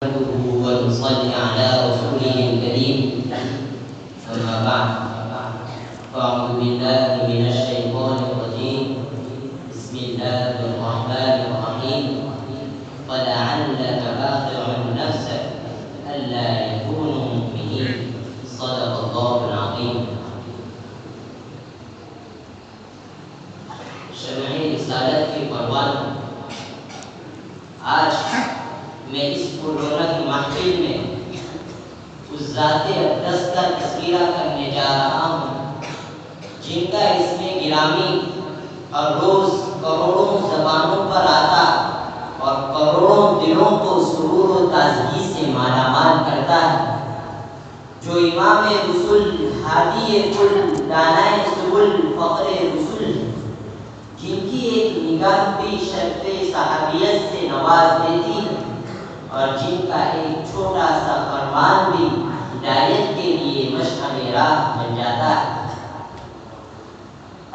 نحمده ونصلي على رسوله الكريم أما بعد فأعوذ بالله من الشيطان الرجيم بسم الله الرحمن الرحيم فلعلك باخع نفسك ألا يكونوا مؤمنين صدق الله العظيم. شمع رسالت کی پروان آج میں اس پررونق محفل میں اس ذات اقدس کا تذکرہ کرنے جا رہا ہوں جن کا اسم گرامی ہر روز کروڑوں زبانوں پر آتا اور کروڑوں دلوں کو سرور و تازگی سے مالا مال کرتا ہے، جو امام رسول، ہادی کل، دانائے سبل، فخر رسول، جن کی ایک نگاہ بھی شرف صحابیت سے نواز دیتی ہے اور جن کا ایک چھوٹا سا فرمان بھی ہدایت کے لیے مشعل راہ بن جاتا ہے۔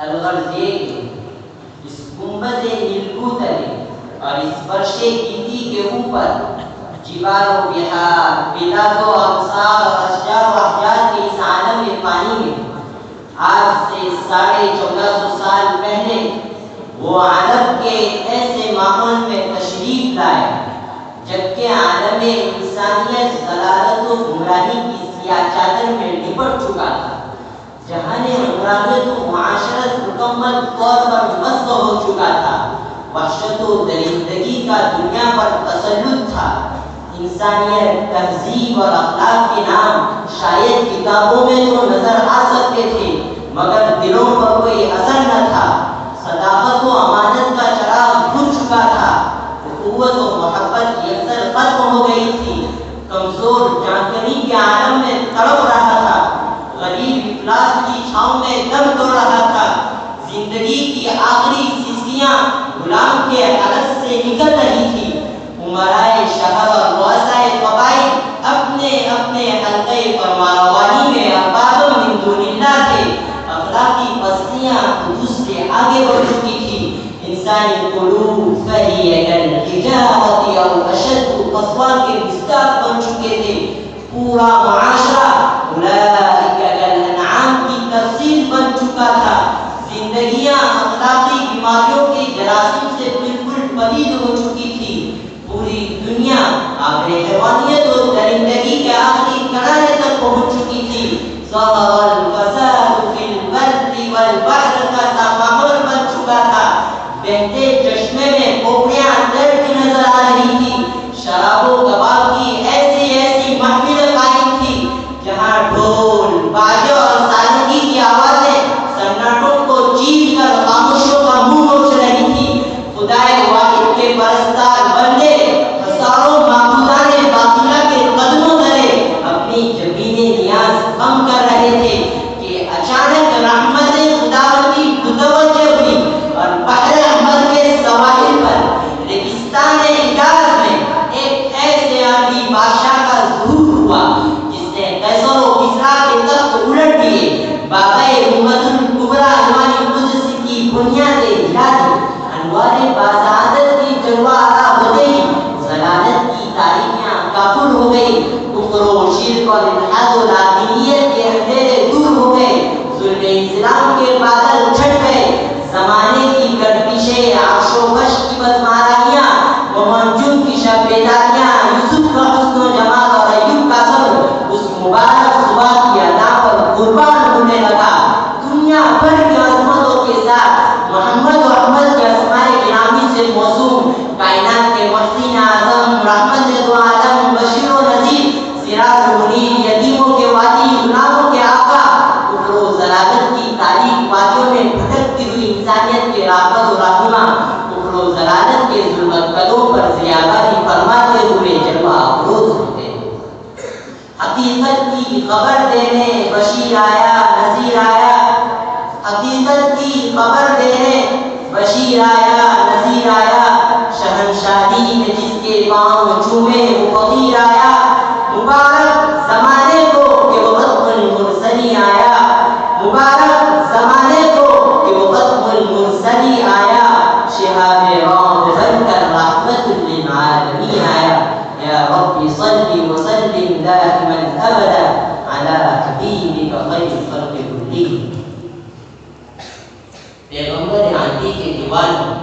الغرض یہ کہ اس گنبد نیلگو تلے اور اس فرش گیتی کے اوپر جبال و بحار، بلاد و امصار اور اشجار و احجار کے اس عالم پانی میں آج سے 1450 سال پہلے وہ عرب کے ایسے ماحول میں تشریف لائے جبکہ عالم انسانیت ضلالت و گمراہی کی سیاہ چادر میں لپٹ چکا تھا، جہان امراض و معاشرت مکمل طور پر مسخ ہو چکا تھا، وحشت و درندگی کا دنیا پر تسلط تھا، انسانیت، تہذیب اور اخلاق کے نام شاید کتابوں میں تو نظر آ سکتے تھے مگر دلوں پر کوئی اثر نہ تھا، صداقت و امانت کا چراغ بجھ چکا تھا، قوت و محبت کی اثر ختم ہو گئی تھی، کمزور جانکنی کے عالم میں تڑپ رہا تھا، غریب افلاس کی چھاؤں میں دم توڑ رہا تھا، زندگی کی آخری سیسیاں غلام کے حلق سے نکل رہی تھی، امرائے شہر اور رؤسائے قبائل اپنے اپنے حلقے فرمانروانی میں ارباب من دون اللہ تھے، اخلاقی پستیاں حدود سے آگے بڑھ چکی تھی، انسانی قلوب فہی کالحجارۃ او اشد قسوہ کے مصداق بن چکے تھے، پورا معاشرہ اولئک کالانعام کی تفسیر بن چکا تھا، زندگیاں اخلاقی بیماریوں کے جراثیم سے بالکل پلید ہو چکی تھی، پوری دنیا آب حیوانیت و درندگی کے آخری کنارے تک پہنچ چکی تھی، ظہر الفساد فی البر والبحر کا سا ماحول بن چکا تھا، بہتے چشمے میں پوپڑیاں تیرتی نظر آ رہی تھی، شراب و کباب کی ایسی ایسی محفل قائم تھی جہاں ڈھول، باجے اور سارنگی کی آوازیں سناٹوں کو چیر کر خاموشوں کا منہ نوچ رہی تھی، خدائے واحد کے پرستار بندے ہزاروں معبودان باطلہ کے قدموں تلے اپنی جبین نیاز کم کر رہے تھے کہ اچانک رحمت خداوندی متوجہ ہوئی اور بحر احمر کے سواحل پر ریگستان حجاز میں ایک ایسے عربی بادشاہ کا ظہور ہوا جس نے قیصر و کسریٰ کے تخت الٹ دیے، بابۂ امت الکبریٰ عنوان قدس کی بنیادیں ہلا دی، انوار باسعادت کی جلوہ آرا ہو گئی، ضلالت کی تاریکیاں کافر ہو گئی، کفر و شرک اور الحاد و لاطینیت کے اندھیرے دور ہو گئے، ظلم اسلام کے بادل چھٹ گئے، زمانے کی گردشیں، عرش و وش کی بدمارائیاں، موہنجم کی شب بیداریاں، یوسف کا حسن و جمال اور ایوب کا صبر اس مبارک صبح کی ادا پر قربان ہونے لگا، دنیا بھر کی عظمتوں کے ساتھ محمد و احمد کے اسماء گرامی سے موسوم کائنات کے محسن اعظم، رحمت دو عالم، بشیر و نذیر، سراج منیر، یتیموں کے وادی، غلاموں کے آقا، کفر و ضلالت کی تاریک وادیوں میں بھٹکتی ہوئی انسانیت کے راہبر و رہنما، کفر و ضلالت کے ظلمت قدوں پر ضیاباری فرماتے ہوئے جلوہ افروز ہوتے۔ حقیقت کی خبر دینے بشیر آیا، نذیر آیا، حقیقت کی خبر دینے بشیر آیا، نذیر آیا، شہنشاہی میں جس کے پاؤں چومے وہ فقیر آیا، مبارک زمانے کو کہ وہ ختم المرسلی آیا، مبارک زمانے کو کہ وہ ختم المرسلی آیا، شہاب راہ بن کر رحمت للعالمین آیا، یا رب صل وسلم دائما ابدا على حبیبک خیر الخلق کلہم۔ پیغمبر آنٹی کے دیوانوں،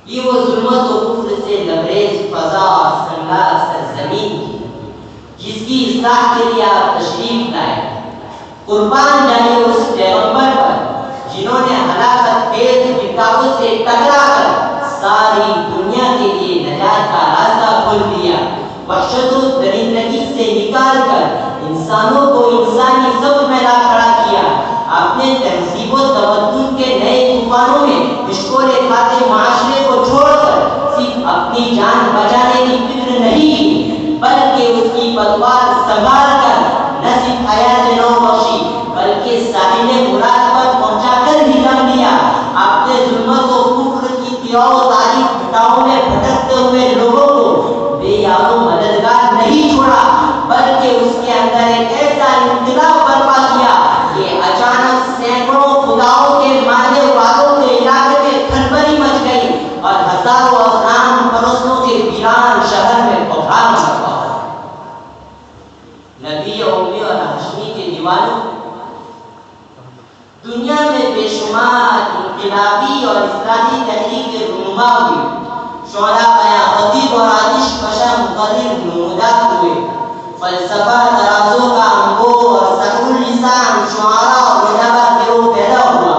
یہ وہ ظلمت و کفر سے لبریز فضا اور سنگلاس سرزمین کی جس کی اصلاح کے لیے آپ تشریف لائے، قربان جائیے اس پیغمبر پر جنہوں نے ہلاکت خیز بتاؤ سے ٹکرا کر ساری دنیا کے لیے نجات کا راستہ کھول دیا، وحشت و درندگی سے نکال کر انسانوں کو انسانی صف میں لا کھڑا کیا۔ آپ نے تہذیب و تمدن کے نئے طوفانوں میں مشکورے کھاتے معاشرے کو چھوڑ کر صرف اپنی جان بچانے کی فکر نہیں کی، بلکہ اس کی پتوار سنبھال کر نہ صرف حیات نو بخشی بلکہ ساحل مراد پر پہنچا کر ہی جان لیا۔ آپ نے ظلمت و کفر کی تیاؤ تاریخ بٹاؤں میں بھٹکتے ہوئے لوگوں کو بے یار و مددگار نہیں چھوڑا، بلکہ اس کے اندر ایک ایسا انقلاب برپا کیا کہ اچانک سینکڑوں خداؤں کے ماننے والوں کے علاقے میں کھلبلی مچ گئی اور ہزاروں اصنام پرستوں کے ویران شہر میں بحران برپا ہوا۔ نبی امی اور ہاشمی کے دیوانوں، دنیا میں بے شمار انقلابی اور اصلاحی تحریک رونما ہوئی، شعراء خطیب اور آتش فشاں مقرر نمودار ہوئے، فلسفہ ترازو کا انبو اور سحر اللسان شعراء اور ادبا گروہ پیدا ہوا،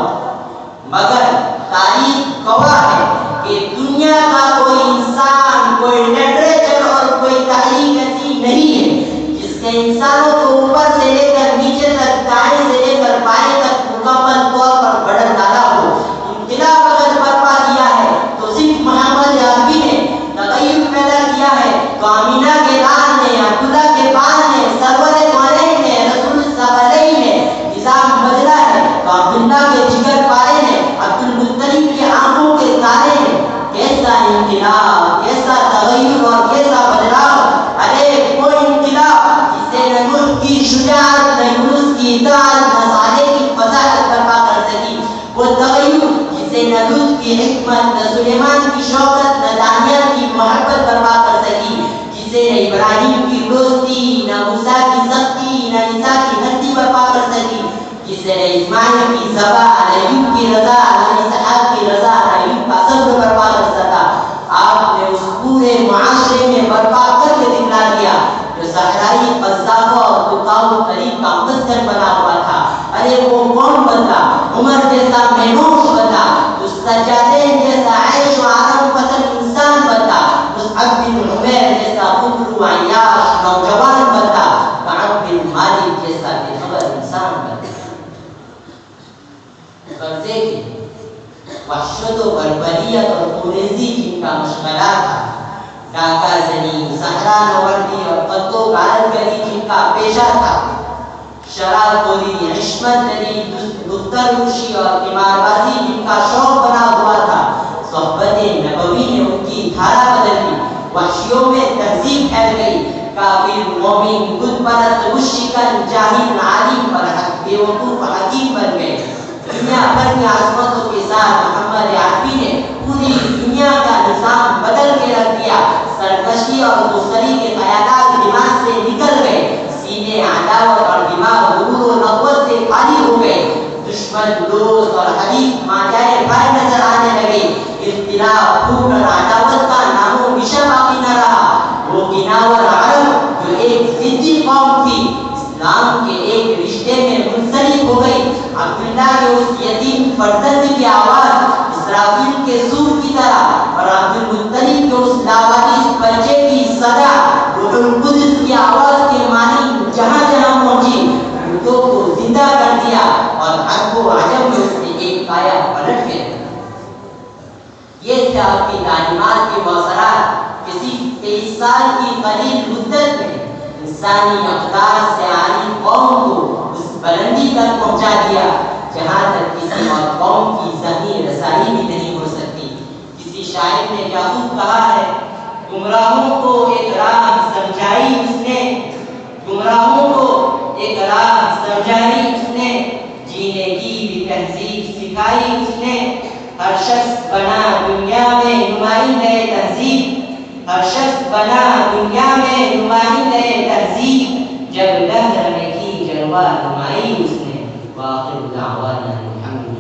مگر تاریخ گواہ ہے کہ دنیا کا کوئی انسان، کوئی لٹریچر اور کوئی تحریک ایسی نہیں ہے جس نے انسانوں کو اوپر سے لے کر نیچے تک، دائیں سے لے کر بائیں تک مکمل طور پر بدل ڈالا ہو۔ انقلاب اگر برپا کیا ہے تو صرف محمد عربی نے، تغیر پیدا کیا ہے تو آمینہ کے لال نے، عبداللہ کے بال نے، سرور کونین نے، رسول ثقلین نے، نظام بدلا ہے تو عبداللہ کے جگر پارے نے، عبدالمطلب کی آنکھوں کے تارے نے۔ کیسا انقلاب، کیسا تغیر اور کیسا بدلاؤ! ارے وہ انقلاب جسے نہ نوح کی شجاعت، نہ یونس کی اطاعت، نہ صالح کی فضاحت برپا کر سکی، وہ تغیر جسے نہ لوط کی حکمت، نہ سلیمان کی شوکت، نہ دانیال کی محبت برپا کر سکی، جسے نہ ابراہیم کی دوستی، نہ موسیٰ کی سختی، نہ عیسیٰ کی نرمی برپا کر سکی، جسے نہ اسماعیل کی ذبح، نہ ایوب کی رضا، نہ اسحاق کی رضا، نہ ایوب کا صبر برپا کر سکا۔ آپ نے اس پورے معاشرے میں برپا کر کے دکھلا دیا جو صحرائی قذافوں اور قطاع طریق کا مسکن بنا ہوا تھا۔ ارے وہ کون بندہ، عمر جیسا مینوش بندہ، اس سجادین جیسا عیش و آرام پسند انسان بندہ، مصعب بن عمیر جیسا خبر و عیاش نوجوان بندہ، کعب بن مالک جیسا بے خبر انسان بندہ۔ قرضے کی وحشت و بربریت اور خوریزی جن کا مشغلہ تھا، ڈاکہ زنی، صحرا نوردی اور قتل و غارت گری جن کا پیشہ تھا، شراب خوری، عشمت دری، دختر روشی اور قمار بازی جن کا شوق بنا ہوا تھا، صحبت نبوی نے ان کی دھارا بدل دی، وحشیوں میں تہذیب پھیل گئی، کافر، مومن، بت پرست، مشرکن، جاہل، عالم اور بیوقوف حکیم بن گئے۔ دنیا بھر کی عظمتوں کے ساتھ محمد عربی نے پوری دنیا کا نظام بدل کے رکھ دیا، سرکشی اور دوسری کے خیالات دماغ سے نکل گئے، سینے عداوت اور دماغ غرور و نخوت سے خالی ہو گئے، دشمن، دوست اور حریف ماجائے بھائی نظر آنے لگے، اختلاف، پھوٹ اور عداوت کا نام و نشان باقی نہ رہا۔ وہ گناور عرب جو ایک ضدی قوم تھی، اسلام کے ایک رشتے میں منسلک ہو گئی۔ عبداللہ کے اس یتیم فرزند کی آواز اسرافیل کے سور کی طرح اور عبدالمطلب کے اس لاوارث بچے کی صدا روح القدس کی آواز کے معنی جہاں جہاں پہنچی، مردوں کو زندہ کر دیا اور عرب و عجم میں اس نے ایک کایا پلٹ کے رکھا۔ یہ تھے آپ کی تعلیمات کے مؤثرات۔ کسی 23 سال کی قلیل مدت میں انسانی اقدار سے عاری قوم کو اس بلندی تک پہنچا دیا جہاں تک کسی اور قوم کی ذہنی رسائی بھی نہیں ہو سکتی۔ کسی شاعر نے کیا خوب کہا ہے، گمراہوں کو ایک راہ سمجھائی اس نے، گمراہوں کو ایک راہ سمجھائی اس نے، جینے کی بھی تہذیب سکھائی اس نے، ہر شخص بنا دنیا میں نمائندہ تہذیب، ہر شخص بنا دنیا نمائندہ تہذیب جب دہر میں کی جلوہ نمائی اس نے، وآخر دعوانا الحمد